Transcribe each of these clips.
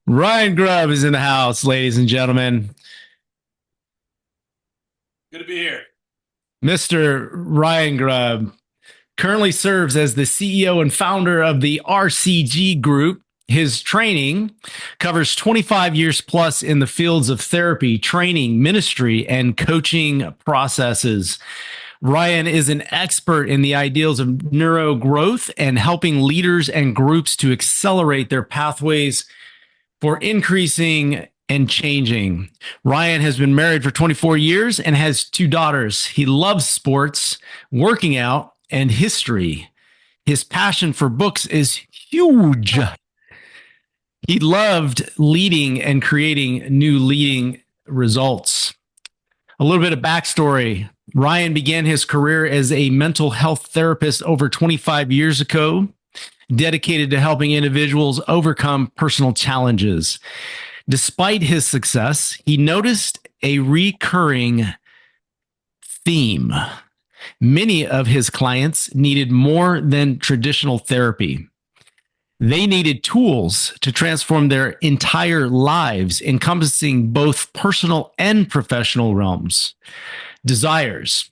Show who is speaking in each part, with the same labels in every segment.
Speaker 1: Ryan Grubb is in the house, ladies and gentlemen.
Speaker 2: Good to be here.
Speaker 1: Mr. Ryan Grubb currently serves as the CEO and founder of the RCG Group. His training covers 25 years plus in the fields of therapy, training, ministry, and coaching processes. Ryan is an expert in the ideals of neuro growth and helping leaders and groups to accelerate their pathways for increasing and changing. Ryan has been married for 24 years and has two daughters. He loves sports, working out, and history. His passion for books is huge. He loved leading and creating new leading results. A little bit of backstory. Ryan began his career as a mental health therapist over 25 years ago, dedicated to helping individuals overcome personal challenges. Despite his success, he noticed a recurring theme. Many of his clients needed more than traditional therapy. They needed tools to transform their entire lives, encompassing both personal and professional realms. Desires.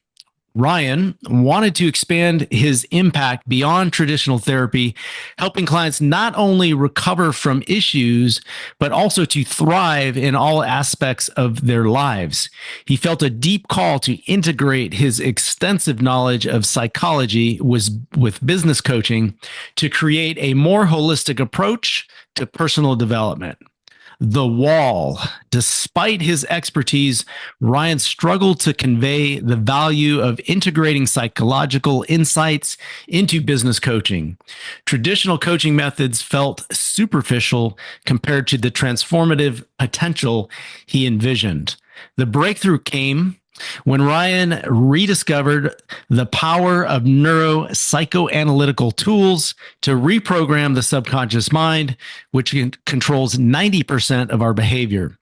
Speaker 1: Ryan wanted to expand his impact beyond traditional therapy, helping clients not only recover from issues, but also to thrive in all aspects of their lives. He felt a deep call to integrate his extensive knowledge of psychology with business coaching to create a more holistic approach to personal development. The Wall. Despite his expertise, Ryan struggled to convey the value of integrating psychological insights into business coaching. Traditional coaching methods felt superficial compared to the transformative potential he envisioned. The breakthrough came when Ryan rediscovered the power of neuropsychoanalytical tools to reprogram the subconscious mind, which controls 90% of our behavior.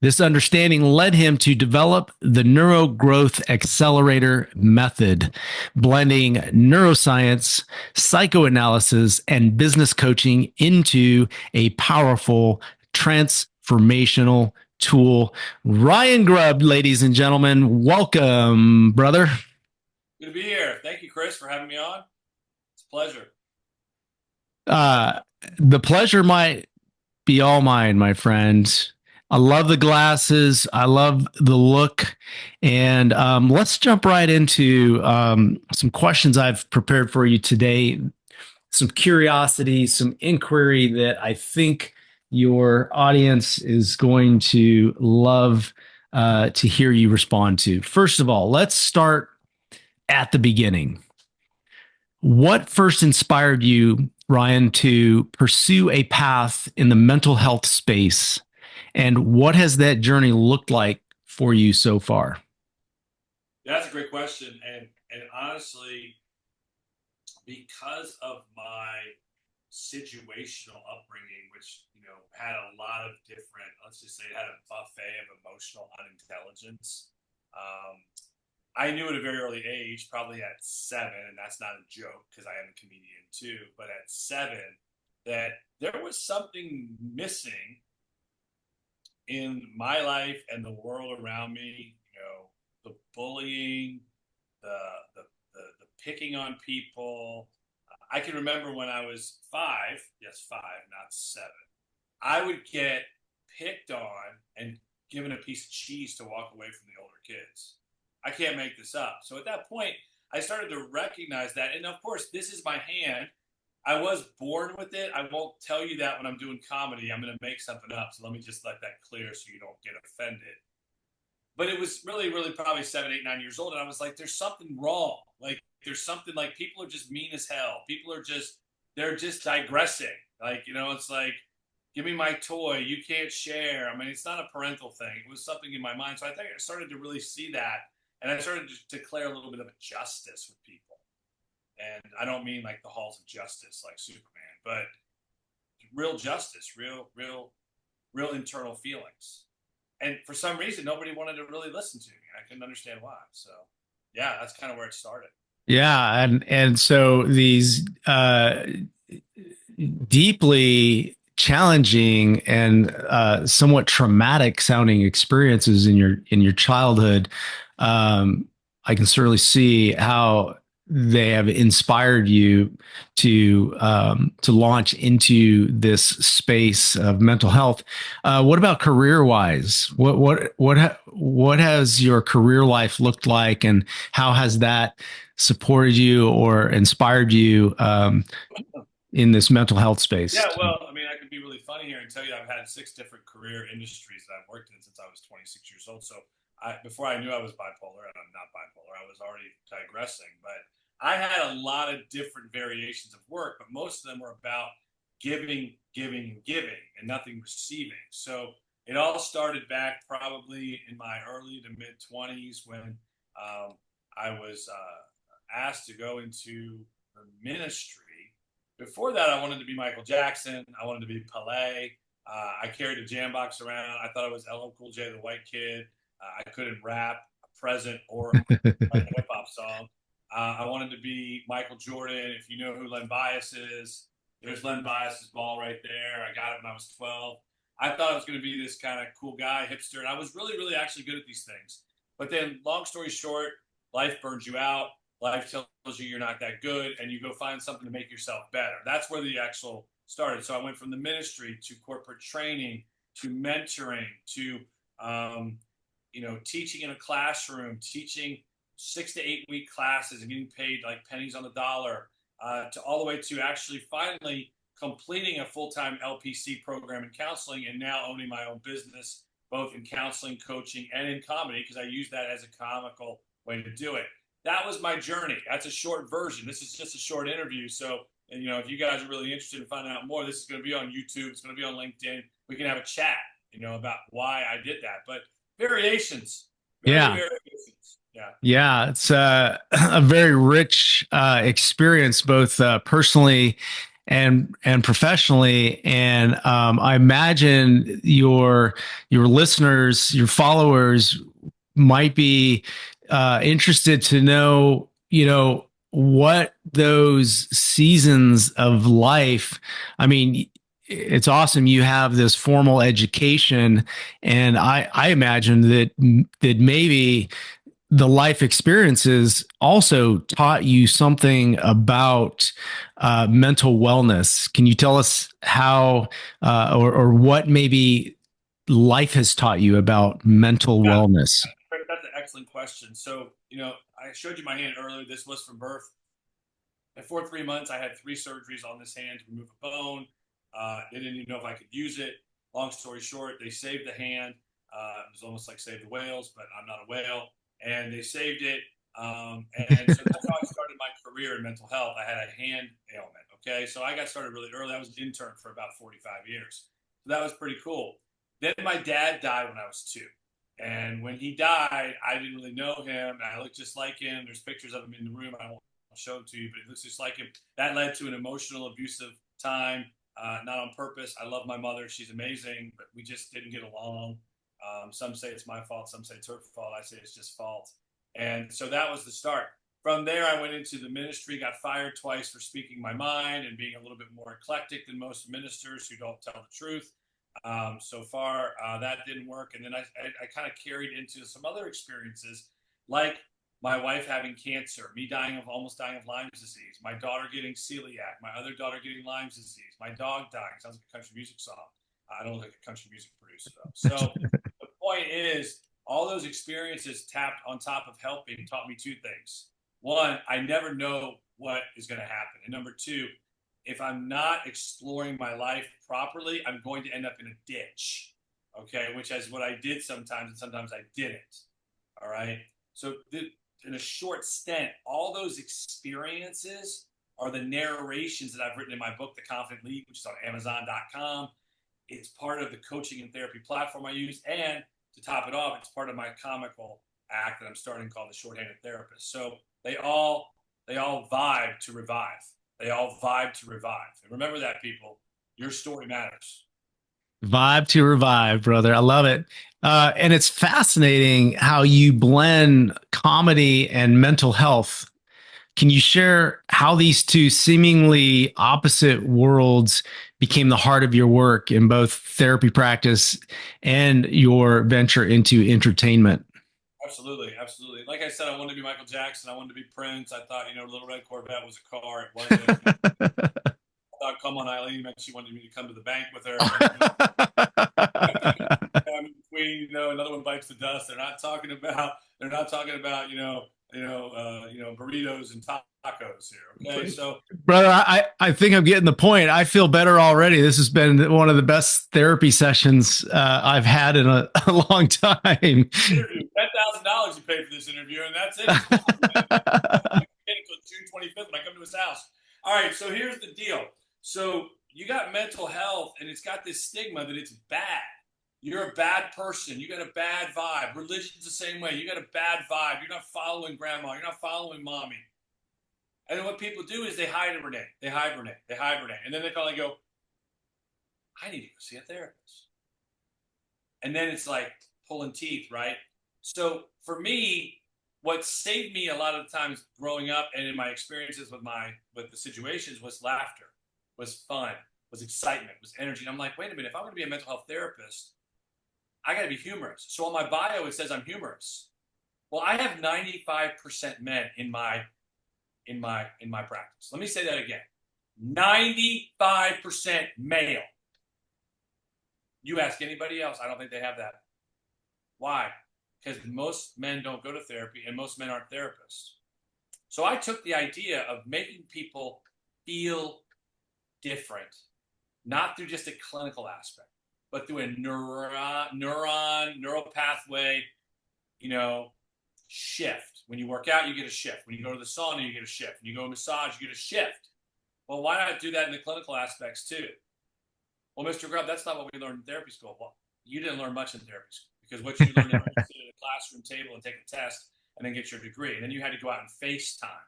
Speaker 1: This understanding led him to develop the Neuro Growth Accelerator method, blending neuroscience, psychoanalysis, and business coaching into a powerful transformational tool. Ryan Grubb, ladies and gentlemen, welcome, brother.
Speaker 2: Good to be here. Thank you, Chris, for having me on. It's a pleasure.
Speaker 1: Uh, the pleasure might be all mine, my friend. I love the glasses. I love the look. And let's jump right into some questions I've prepared for you today. Some curiosity, some inquiry that I think your audience is going to love to hear you respond to. First of all, let's start at the beginning. What first inspired you, Ryan, to pursue a path in the mental health space? And what has that journey looked like for you so far?
Speaker 2: That's a great question. And honestly, because of my situational upbringing, which had a lot of different, let's just say, it had a buffet of emotional unintelligence. I knew at a very early age, probably at 7, and that's not a joke because I am a comedian too, but at 7, that there was something missing in my life and the world around me. The bullying, the the picking on people. I can remember when I was 5, yes, 5, not 7. I would get picked on and given a piece of cheese to walk away from the older kids. I can't make this up. So at that point, I started to recognize that. And of course, this is my hand. I was born with it. I won't tell you that when I'm doing comedy. I'm going to make something up. So let me just let that clear so you don't get offended. But it was really, really probably 7, 8, 9 years old. And I was like, there's something wrong. Like, there's something like people are just mean as hell. People are just, they're just digressing. Like, it's like, give me my toy. You can't share. I mean, it's not a parental thing. It was something in my mind. So I think I started to really see that. And I started to declare a little bit of a justice with people. And I don't mean like the halls of justice like Superman, but real justice, real internal feelings. And for some reason, nobody wanted to really listen to me. I couldn't understand why. So, yeah, that's kind of where it started.
Speaker 1: Yeah, and so these deeply challenging and somewhat traumatic sounding experiences in your childhood, um, I can certainly see how they have inspired you to launch into this space of mental health. What about career wise? What has your career life looked like, and how has that supported you or inspired you in this mental health space?
Speaker 2: Yeah, well, I mean, I could be really funny here and tell you I've had 6 different career industries that I've worked in since I was 26 years old. So before I knew I was bipolar, and I'm not bipolar, I was already digressing. But I had a lot of different variations of work, but most of them were about giving, giving, and giving, and nothing receiving. So it all started back probably in my early to mid 20s when I was asked to go into the ministry. Before that, I wanted to be Michael Jackson. I wanted to be Pelé. I carried a jam box around. I thought I was LL Cool J, the white kid. I couldn't rap a present or a hip hop song. I wanted to be Michael Jordan. If you know who Len Bias is, there's Len Bias's ball right there. I got it when I was 12. I thought I was going to be this kind of cool guy, hipster, and I was really, really actually good at these things. But then, long story short, life burns you out. Life tells you you're not that good, and you go find something to make yourself better. That's where the actual started. So I went from the ministry to corporate training to mentoring to teaching in a classroom, teaching 6 to 8 week classes and getting paid like pennies on the dollar, to all the way to actually finally completing a full-time LPC program in counseling and now owning my own business, both in counseling, coaching, and in comedy, because I use that as a comical way to do it. That was my journey. That's a short version. This is just a short interview. So, if you guys are really interested in finding out more, this is going to be on YouTube. It's going to be on LinkedIn. We can have a chat, about why I did that. But variations,
Speaker 1: Yeah.
Speaker 2: variations. Yeah.
Speaker 1: Yeah, it's a very rich experience, both personally and professionally. And I imagine your listeners, your followers, might be interested to know, what those seasons of life. I mean, it's awesome you have this formal education, and I imagine that maybe the life experiences also taught you something about mental wellness. Can you tell us how or what maybe life has taught you about mental
Speaker 2: Yeah,
Speaker 1: wellness?
Speaker 2: that's an excellent question. So, I showed you my hand earlier. This was from birth. Before 3 months, I had 3 surgeries on this hand to remove a bone. They didn't even know if I could use it. Long story short, they saved the hand. It was almost like save the whales, but I'm not a whale. And they saved it. And so that's how I started my career in mental health. I had a hand ailment. Okay. So I got started really early. I was an intern for about 45 years. So that was pretty cool. Then my dad died when I was 2. And when he died, I didn't really know him. I looked just like him. There's pictures of him in the room. I won't show them to you, but it looks just like him. That led to an emotional, abusive time, not on purpose. I love my mother. She's amazing, but we just didn't get along. Some say it's my fault. Some say it's her fault. I say it's just fault. And so that was the start. From there, I went into the ministry, got fired twice for speaking my mind and being a little bit more eclectic than most ministers who don't tell the truth. So far, that didn't work. And then I kind of carried into some other experiences, like my wife having cancer, me almost dying of Lyme's disease, my daughter getting celiac, my other daughter getting Lyme's disease, my dog dying. Sounds like a country music song. I don't look like a country music producer, though. So the point is, all those experiences tapped on top of helping taught me 2 things. One, I never know what is going to happen. And number 2, if I'm not exploring my life properly, I'm going to end up in a ditch. Okay. Which is what I did sometimes, and sometimes I didn't. All right. So, in a short stint, all those experiences are the narrations that I've written in my book, The Confident Lead, which is on Amazon.com. It's part of the coaching and therapy platform I use. And to top it off, it's part of my comical act that I'm starting called The Shorthanded Therapist. So they all vibe to revive. They all vibe to revive. And remember that, people. Your story matters.
Speaker 1: Vibe to revive, brother. I love it. And it's fascinating how you blend comedy and mental health Can you share how these two seemingly opposite worlds became the heart of your work in both therapy practice and your venture into entertainment?
Speaker 2: Absolutely, absolutely. Like I said, I wanted to be Michael Jackson. I wanted to be Prince. I thought, Little Red Corvette was a car. It wasn't. I thought, come on, Eileen meant she wanted me to come to the bank with her. Queen, another one bites the dust. They're not talking about, burritos and tacos here. Okay, so
Speaker 1: Brother, I think I'm getting the point. I feel better already. This has been one of the best therapy sessions I've had in a long time.
Speaker 2: interview, $10,000 you paid for this interview, and that's it. Until June 25th when I come to his house. All right, so here's the deal. So you got mental health, and it's got this stigma that it's bad. You're a bad person. You got a bad vibe. Religion's the same way. You got a bad vibe. You're not following grandma. You're not following mommy. And then what people do is they hibernate. They hibernate. They hibernate. And then they finally go, I need to go see a therapist. And then it's like pulling teeth, right? So for me, what saved me a lot of the times growing up and in my experiences with the situations was laughter, was fun, was excitement, was energy. And I'm like, wait a minute, if I'm going to be a mental health therapist, I got to be humorous. So on my bio, it says I'm humorous. Well, I have 95% men in my practice. Let me say that again. 95% male. You ask anybody else, I don't think they have that. Why? Because most men don't go to therapy and most men aren't therapists. So I took the idea of making people feel different, not through just a clinical aspect, but through a neural pathway, shift. When you work out, you get a shift. When you go to the sauna, you get a shift. When you go to massage, you get a shift. Well, why not do that in the clinical aspects too? Well, Mr. Grubb, that's not what we learned in therapy school. Well, you didn't learn much in therapy school because what you learned is to sit at a classroom table and take a test and then get your degree. And then you had to go out and FaceTime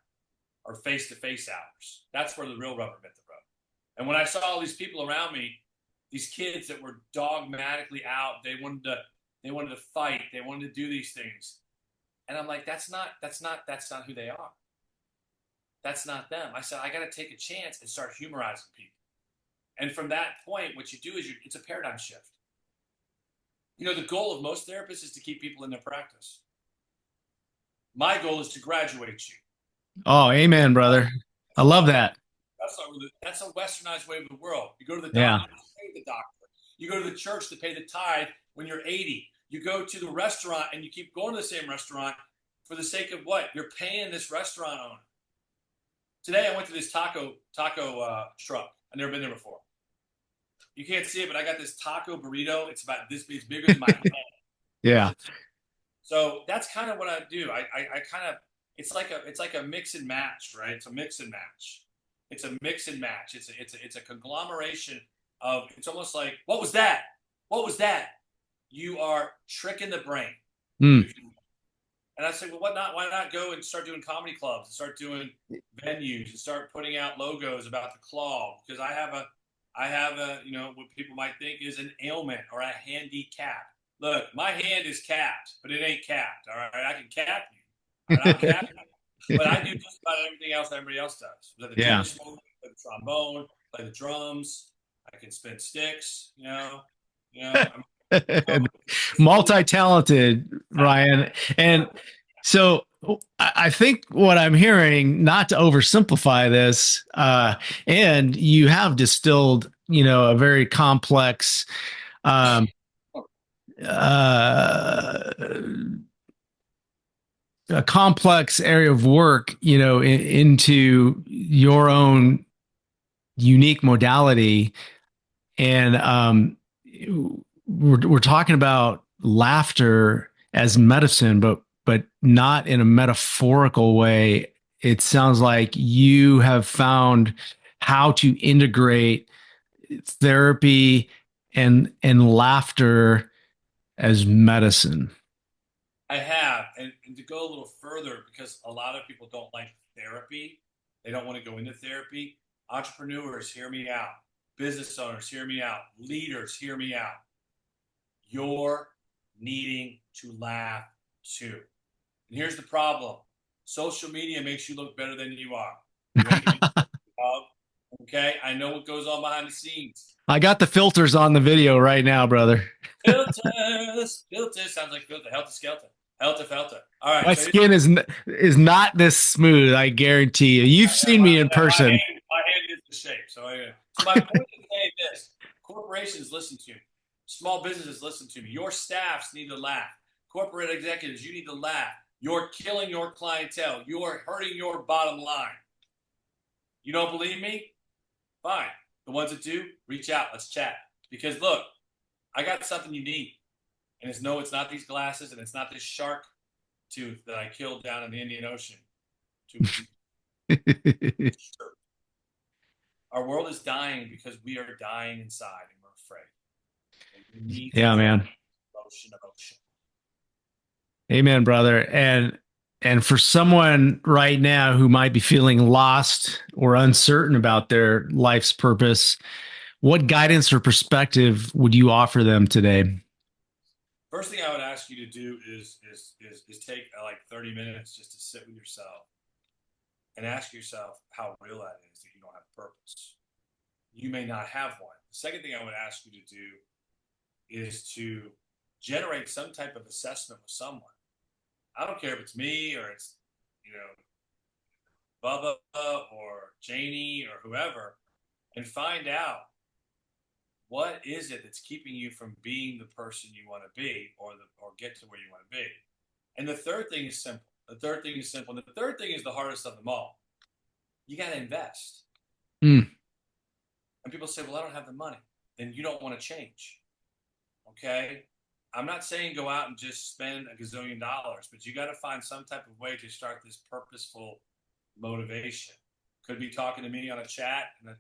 Speaker 2: or face-to-face hours. That's where the real rubber met the road. And when I saw all these people around me, these kids that were dogmatically out, they wanted to fight, they wanted to do these things. And I'm like, that's not who they are. That's not them. I said, I got to take a chance and start humorizing people. And from that point, what you do is it's a paradigm shift. The goal of most therapists is to keep people in their practice. My goal is to graduate you.
Speaker 1: Oh, amen, brother. I love that.
Speaker 2: That's a westernized way of the world. You go to the doctor to pay the doctor. You go to the church to pay the tithe when you're 80. You go to the restaurant and you keep going to the same restaurant for the sake of what? You're paying this restaurant owner. Today I went to this taco truck. I've never been there before. You can't see it, but I got this taco burrito. It's about this big, bigger than my head.
Speaker 1: Yeah.
Speaker 2: So that's kind of what I do. I kind of it's like a mix and match, right? It's a mix and match. It's a mix and match. It's a conglomeration of. It's almost like what was that? What was that? You are tricking the brain.
Speaker 1: Mm.
Speaker 2: And I said, well, why not go and start doing comedy clubs and start doing venues and start putting out logos about the claw? Because I have a what people might think is an ailment or a handicap. Look, my hand is capped, but it ain't capped. All right, I can cap you. Right? I'll cap you. But I do just about everything else that everybody else does. Play the tennis, play the trombone, play the drums. I can spin sticks.
Speaker 1: Multi-talented, Ryan. And so I think what I'm hearing, not to oversimplify this, and you have distilled, a very complex a complex area of work, into your own unique modality. And we're talking about laughter as medicine, but not in a metaphorical way. It sounds like you have found how to integrate therapy and laughter as medicine.
Speaker 2: I have, and to go a little further, because a lot of people don't like therapy. They don't want to go into therapy. Entrepreneurs, hear me out. Business owners, hear me out. Leaders, hear me out. You're needing to laugh too. And here's the problem. Social media makes you look better than you are. You ain't even dog. Okay, I know what goes on behind the scenes.
Speaker 1: I got the filters on the video right now, brother.
Speaker 2: Filters, filters sounds like filter. Helter skelter, helter felter. All right,
Speaker 1: My
Speaker 2: so
Speaker 1: skin is not this smooth. I guarantee you. You've seen me in person.
Speaker 2: my hand is the shape. So my point is saying this: corporations listen to me. Small businesses listen to me. Your staffs need to laugh. Corporate executives, you need to laugh. You're killing your clientele. You're hurting your bottom line. You don't believe me? Fine. The ones that do, reach out. Let's chat. Because look, I got something you need. And it's no, it's not these glasses and it's not this shark tooth that I killed down in the Indian Ocean. Our world is dying because we are dying inside and we're afraid. And we need
Speaker 1: Yeah, man.
Speaker 2: Emotion.
Speaker 1: Amen, brother. And for someone right now who might be feeling lost or uncertain about their life's purpose, what guidance or perspective would you offer them today?
Speaker 2: First thing I would ask you to do is take like 30 minutes just to sit with yourself and ask yourself how real that is that you don't have a purpose. You may not have one. The second thing I would ask you to do is to generate some type of assessment with someone. I don't care if it's me or it's, Bubba or Janie or whoever, and find out what is it that's keeping you from being the person you want to be or get to where you want to be. And the third thing is simple. And the third thing is the hardest of them all. You got to invest. And people say, well, I don't have the money. Then you don't want to change. Okay? I'm not saying go out and just spend $1 gazillion, but you got to find some type of way to start this purposeful motivation. Could be talking to me on a chat, on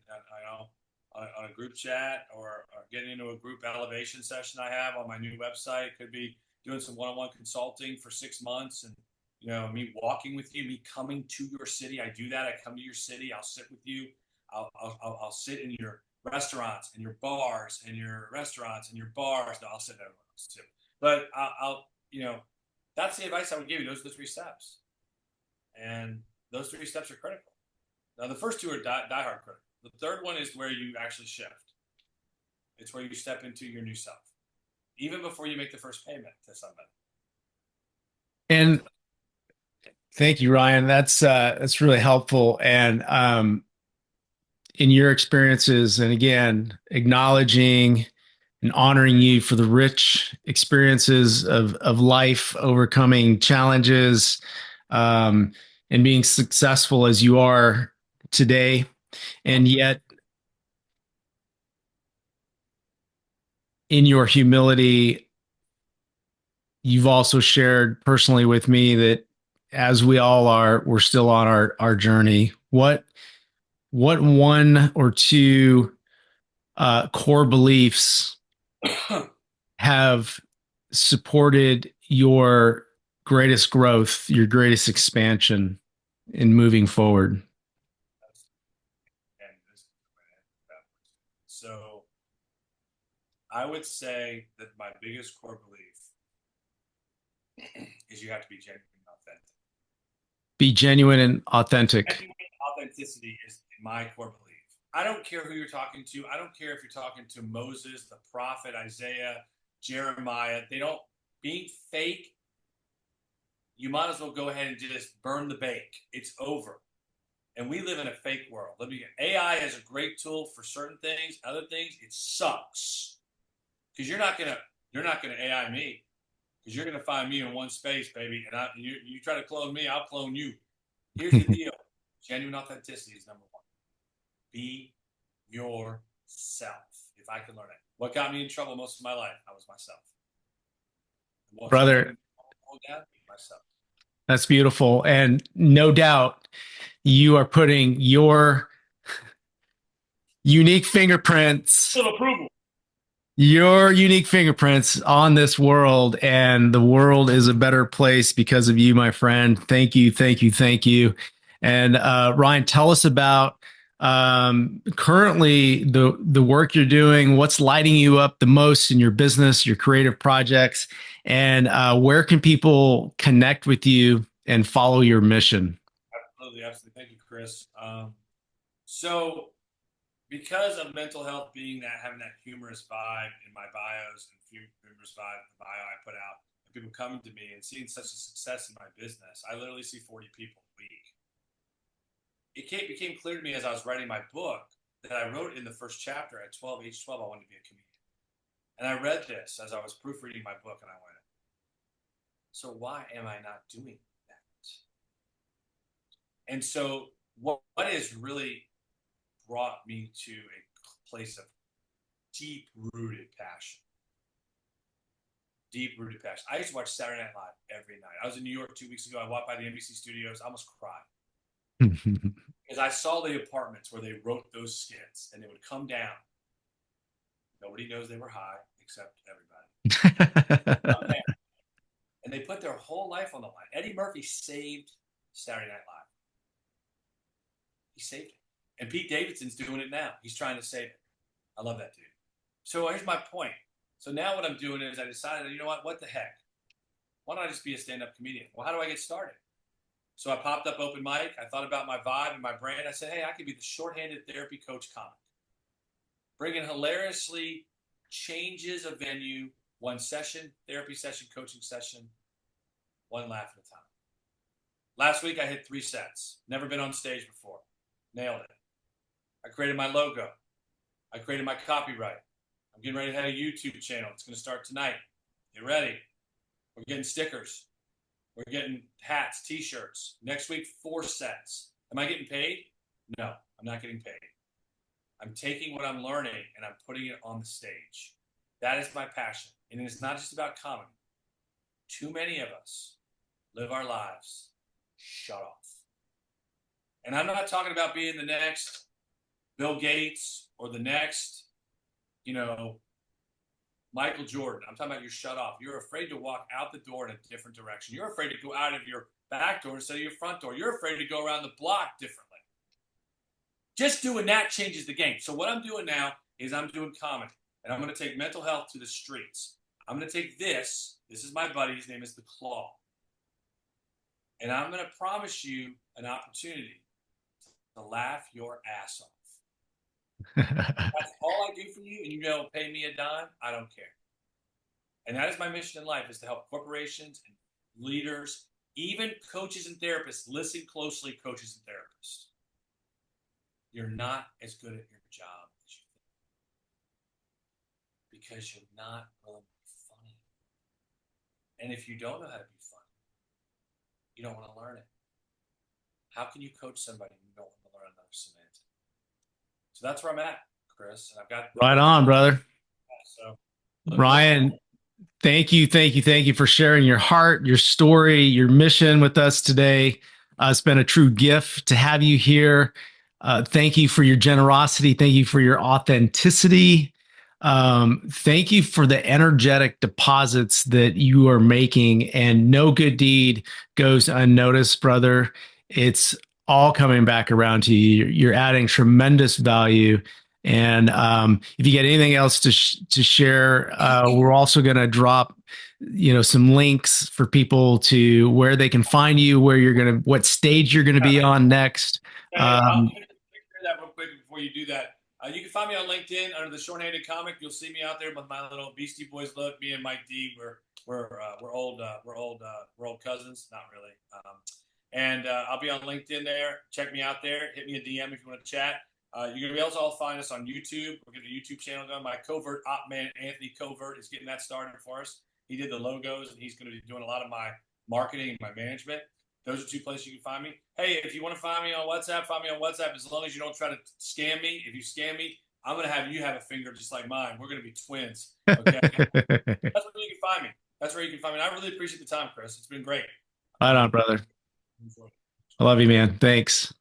Speaker 2: a group chat, or getting into a group elevation session I have on my new website. Could be doing some one-on-one consulting for 6 months, and me walking with you, me coming to your city. I do that. I come to your city. I'll sit with you. I'll sit in your restaurants and your bars and your restaurants and your bars. No, I'll sit everywhere else too. But I'll that's the advice I would give you. Those are the 3 steps, and those 3 steps are critical. Now the first 2 are diehard critical. The third one is where you actually shift. It's where you step into your new self, even before you make the first payment to somebody.
Speaker 1: And thank you, Ryan. That's really helpful. And in your experiences, and again, acknowledging and honoring you for the rich experiences of life, overcoming challenges, and being successful as you are today. And yet, in your humility, you've also shared personally with me that as we all are, we're still on our journey. What 1 or 2 core beliefs have supported your greatest growth, your greatest expansion in moving forward?
Speaker 2: So I would say that my biggest core belief is you have to be genuine and authentic.
Speaker 1: Be genuine and authentic.
Speaker 2: Authenticity is my core belief. I don't care who you're talking to. I don't care if you're talking to Moses, the prophet, Isaiah, Jeremiah. Being fake, you might as well go ahead and just burn the bake. It's over. And we live in a fake world. AI is a great tool for certain things. Other things, it sucks. Because you're not gonna AI me. Because you're gonna find me in one space, baby. And you try to clone me, I'll clone you. Here's the deal. Genuine authenticity is number 1. Be yourself. If I can learn it. What got me in trouble most of my life? I was myself.
Speaker 1: Brother,
Speaker 2: myself.
Speaker 1: That's beautiful. And no doubt you are putting your unique fingerprints, on this world, and the world is a better place because of you, my friend. Thank you, thank you, thank you. And Ryan, tell us about currently the work you're doing, what's lighting you up the most in your business, your creative projects, and where can people connect with you and follow your mission.
Speaker 2: Absolutely, absolutely. Thank you, Chris. So because of mental health being that having that humorous vibe in my bios and humorous vibe in the bio I put out, and people coming to me and seeing such a success in my business, I literally see 40 people a week. Became clear to me as I was writing my book that I wrote in the first chapter at 12, age 12, I wanted to be a comedian. And I read this as I was proofreading my book, and I went, so why am I not doing that? And so what has really brought me to a place of deep-rooted passion. Deep-rooted passion. I used to watch Saturday Night Live every night. I was in New York 2 weeks ago. I walked by the NBC studios. I almost cried. Because I saw the apartments where they wrote those skits, and they would come down. Nobody knows they were high except everybody. And they put their whole life on the line. Eddie Murphy saved Saturday Night Live. He saved it. And Pete Davidson's doing it now. He's trying to save it. I love that dude. So here's my point. So now what I'm doing is I decided, you know what the heck? Why don't I just be a stand-up comedian? Well, how do I get started? So I popped up open mic. I thought about my vibe and my brand. I said, hey, I could be the shorthanded therapy coach comic. Bringing hilariously changes a venue, one session, therapy session, coaching session, one laugh at a time. Last week I hit 3 sets. Never been on stage before. Nailed it. I created my logo. I created my copyright. I'm getting ready to have a YouTube channel. It's going to start tonight. Get ready. We're getting stickers. We're getting hats, t-shirts. Next week, 4 sets. Am I getting paid? No, I'm not getting paid. I'm taking what I'm learning and I'm putting it on the stage. That is my passion. And it's not just about comedy. Too many of us live our lives shut off. And I'm not talking about being the next Bill Gates or the next, Michael Jordan. I'm talking about you're shut off. You're afraid to walk out the door in a different direction. You're afraid to go out of your back door instead of your front door. You're afraid to go around the block differently. Just doing that changes the game. So what I'm doing now is I'm doing comedy. And I'm going to take mental health to the streets. I'm going to take this. This is my buddy. His name is The Claw. And I'm going to promise you an opportunity to laugh your ass off. That's all I do for you, and you don't pay me a dime, I don't care. And that is my mission in life, is to help corporations and leaders, even coaches and therapists. Listen closely, coaches and therapists. You're not as good at your job as you think, because you're not willing to be funny. And if you don't know how to be funny, you don't want to learn it. How can you coach somebody when you don't want to learn another semantic? So that's where I'm at, Chris. And I've got
Speaker 1: Right on, brother.
Speaker 2: So,
Speaker 1: Ryan, thank you for sharing your heart, your story, your mission with us today. It's been a true gift to have you here. Thank you for your generosity. Thank you for your authenticity. Thank you for the energetic deposits that you are making, and no good deed goes unnoticed, brother. It's all coming back around to you. You're adding tremendous value. And if you get anything else to share, we're also going to drop, some links for people to where they can find you, what stage you're going to be on next.
Speaker 2: I'll do that real quick before you do that. You can find me on LinkedIn under the Shorthanded Comic. You'll see me out there with my little Beastie Boys look. Me and Mike D, we're old cousins, not really. And I'll be on LinkedIn there. Check me out there. Hit me a DM if you want to chat. You're going to be able to all find us on YouTube. We're getting a YouTube channel going. My covert op man, Anthony Covert, is getting that started for us. He did the logos, and he's going to be doing a lot of my marketing and my management. Those are 2 places you can find me. Hey, if you want to find me on WhatsApp, find me on WhatsApp, as long as you don't try to scam me. If you scam me, I'm going to have you have a finger just like mine. We're going to be twins. Okay? That's where you can find me. That's where you can find me. And I really appreciate the time, Chris. It's been great.
Speaker 1: Right on, brother. I love you, man. Thanks.